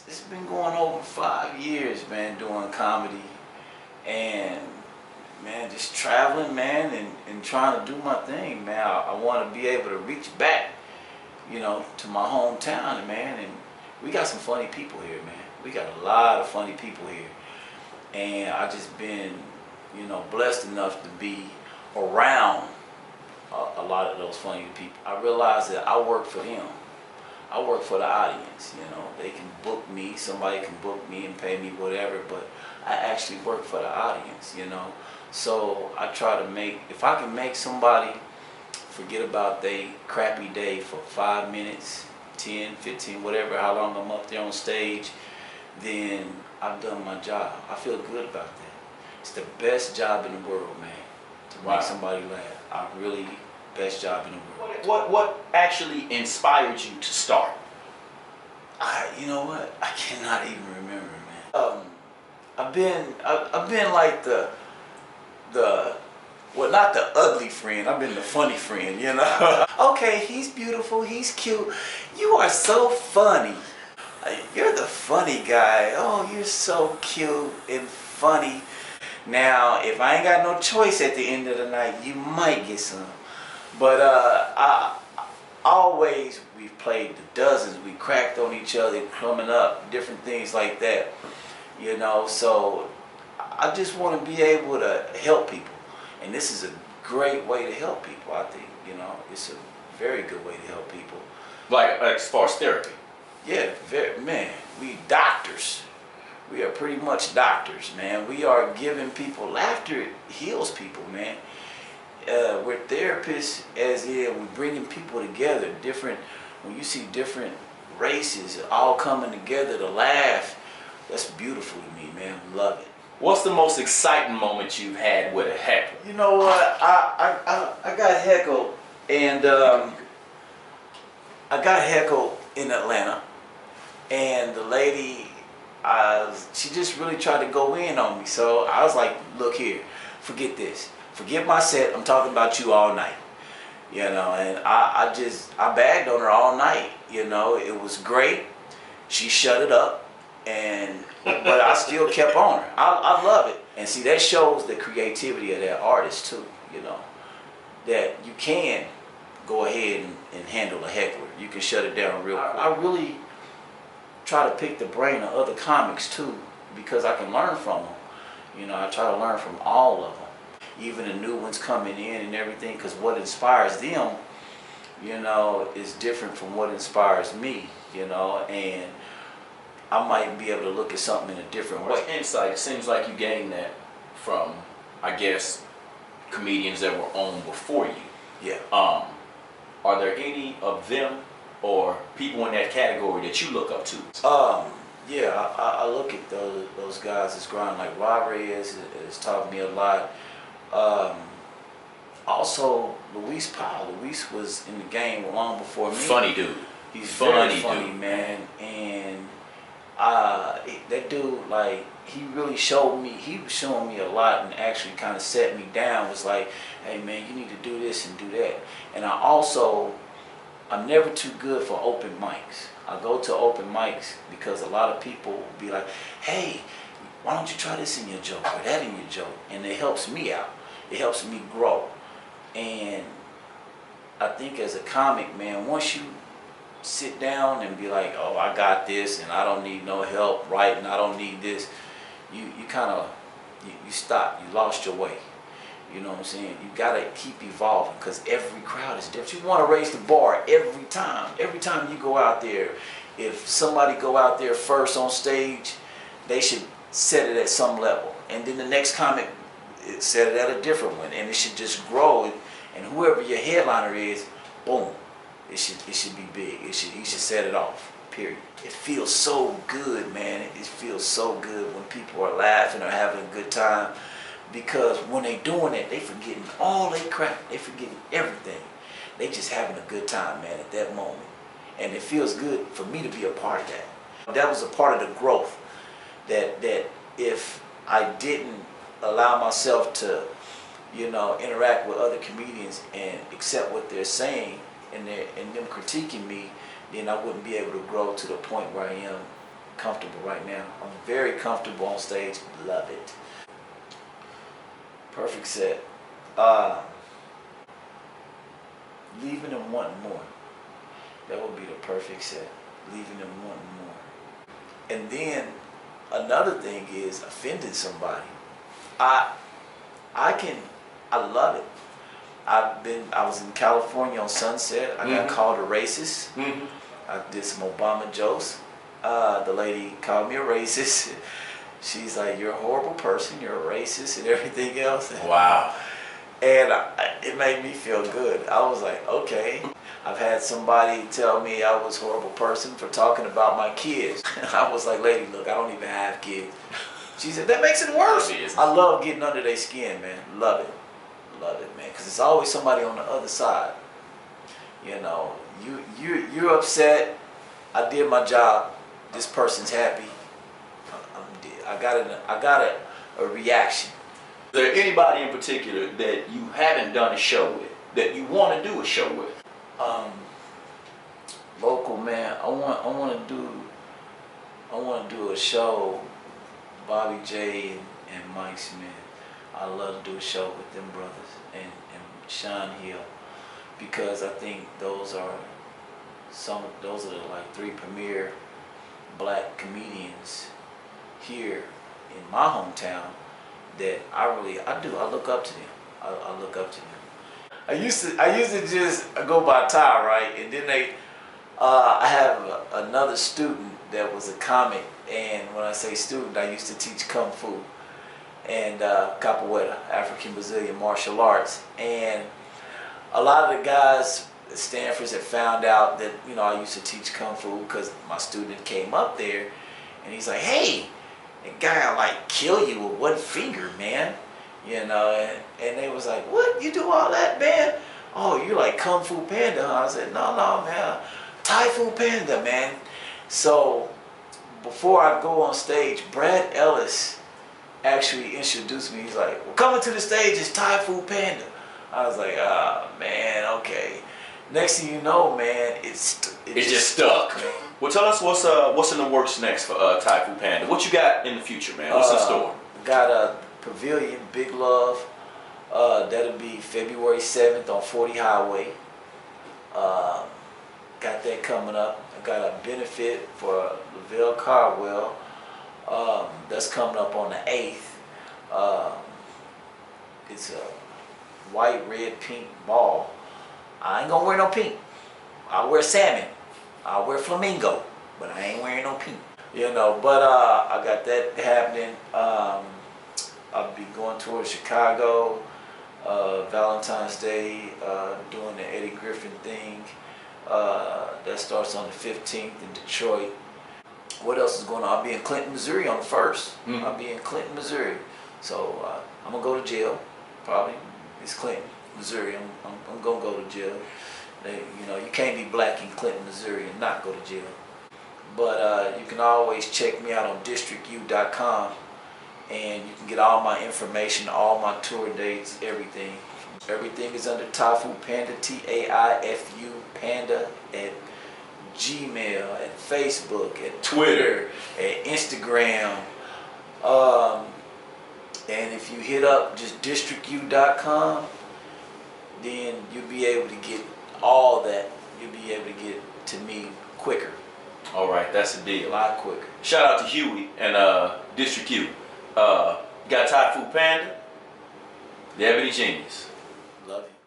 it's been going over 5 years, man, doing comedy, and man, just traveling, man, and trying to do my thing, man. I want to be able to reach back, to my hometown, man, and we got some funny people here, man. We got a lot of funny people here, and I just been, blessed enough to be around a lot of those funny people. I realized that I work for them. I work for the audience, They can book me, somebody can book me and pay me whatever, but I actually work for the audience, So I try to if I can make somebody forget about their crappy day for 5 minutes, 10, 15, whatever, how long I'm up there on stage, then I've done my job. I feel good about that. It's the best job in the world, man, to make somebody laugh. Best job in the world. What actually inspired you to start? You know what? I cannot even remember, man. I've been like well, not the ugly friend. I've been the funny friend, Okay, he's beautiful. He's cute. You are so funny. You're the funny guy. Oh, you're so cute and funny. Now, if I ain't got no choice at the end of the night, you might get some. But we've played the dozens. We cracked on each other coming up, different things like that. So I just want to be able to help people. And this is a great way to help people, I think. It's a very good way to help people. Like as far as therapy? Yeah, man, we doctors. We are pretty much doctors, man. We are giving people laughter. It heals people, man. We're therapists, as in we're bringing people together. When you see different races all coming together to laugh, that's beautiful to me, man. Love it. What's the most exciting moment you've had with a heckler? You know what? I got heckled, and I got heckled in Atlanta, and the lady, she just really tried to go in on me. So I was like, look here, forget this. Forget my set. I'm talking about you all night. And I bagged on her all night. It was great. She shut it up, but I still kept on her. I love it. And see, that shows the creativity of that artist too. That you can go ahead and handle a heckler. You can shut it down real quick. I really try to pick the brain of other comics too, because I can learn from them. I try to learn from all of them, even the new ones coming in and everything, because what inspires them, is different from what inspires me, and I might be able to look at something in a different way. Insight. It seems like you gained that from, I guess, comedians that were on before you. Yeah. Are there any of them or people in that category that you look up to? Yeah, I look at those guys that's growing, like Rob Reyes has taught me a lot. Also, Luis Powell. Luis was in the game long before me. Funny dude. He's very funny, man. And that dude, like, he really showed me. He was showing me a lot, and actually kind of set me down. Was like, hey man, you need to do this and do that. And I'm never too good for open mics. I go to open mics because a lot of people will be like, hey, why don't you try this in your joke or that in your joke? And it helps me out. It helps me grow. And I think as a comic, man, once you sit down and be like, oh, I got this and I don't need no help writing, I don't need this, you kind of, you stop, you lost your way. You know what I'm saying? You gotta keep evolving, because every crowd is different. You want to raise the bar every time. Every time you go out there, if somebody go out there first on stage, they should set it at some level, and then the next comic set it at a different one, and it should just grow. And whoever your headliner is, boom, it should be big. He should set it off. Period. It feels so good, man. It feels so good when people are laughing or having a good time. Because when they doing it, they forgetting all they crap. They forgetting everything. They just having a good time, man, at that moment. And it feels good for me to be a part of that. That was a part of the growth. That if I didn't allow myself to, interact with other comedians and accept what they're saying and them critiquing me, then I wouldn't be able to grow to the point where I am comfortable right now. I'm very comfortable on stage. Love it. Perfect set. Leaving them wanting more. That would be the perfect set. Leaving them wanting more. And then another thing is offending somebody. I love it. I was in California on Sunset. I got called a racist. I did some Obama jokes. The lady called me a racist. She's like, "You're a horrible person. You're a racist," and everything else. Wow. And it made me feel good. I was like, okay. I've had somebody tell me I was a horrible person for talking about my kids. I was like, "Lady, look, I don't even have kids." She said, "That makes it worse." I love getting under their skin, man. Love it. Love it, man. Because there's always somebody on the other side. You know, you're upset. I did my job. This person's happy. I got a reaction. Is there anybody in particular that you haven't done a show with, that you want to do a show with? Local, man. I want to do a show. Bobby J and Mike Smith. I love to do a show with them brothers and Sean Hill, because I think those are the like 3 premier black comedians here in my hometown that I look up to them. I look up to them. I used to just go by Tai, right? And then I have another student that was a comic, and when I say student, I used to teach Kung Fu and Capoeira, African Brazilian martial arts. And a lot of the guys at Stanford had found out that, you know, I used to teach Kung Fu because my student came up there and he's like, "Hey, that guy like kill you with one finger, man." You know, and they was like, "What? You do all that, man? Oh, you like Kung Fu Panda, huh?" I said, No, man. Tai-Fu Panda, man." So before I go on stage, Brad Ellis actually introduced me. He's like, "Well, coming to the stage is Tai-Fu Panda." I was like, "Ah, man, okay." Next thing you know, man, it just stuck. Well, tell us what's in the works next for Tai-Fu Panda. What you got in the future, man? What's in store? Got a Pavilion, Big Love. That'll be February 7th on 40 Highway. Got that coming up. I got a benefit for Lavelle Cardwell. That's coming up on the 8th. It's a white, red, pink ball. I ain't gonna wear no pink. I'll wear salmon. I'll wear flamingo, but I ain't wearing no pink. You know, but I got that happening. I'll be going towards Chicago, Valentine's Day, doing the Eddie Griffin thing. That starts on the 15th in Detroit. What else is going on? I'll be in Clinton, Missouri on the 1st. I'll be in Clinton, Missouri. So I'm gonna go to jail, probably. It's Clinton, Missouri. I'm gonna go to jail. You know, you can't be black in Clinton, Missouri and not go to jail. But you can always check me out on districtu.com, and you can get all my information, all my tour dates, everything. Everything is under Tai-Fu Panda, TAIFU Panda, at Gmail, at Facebook, at Twitter, at Instagram. And if you hit up just districtu.com, then you'll be able to get all that. You'll be able to get to me quicker. All right, that's the deal. A lot quicker. Shout out to Huey and District U. Got Tai-Fu Panda, TheEbonieJeneus. Love you.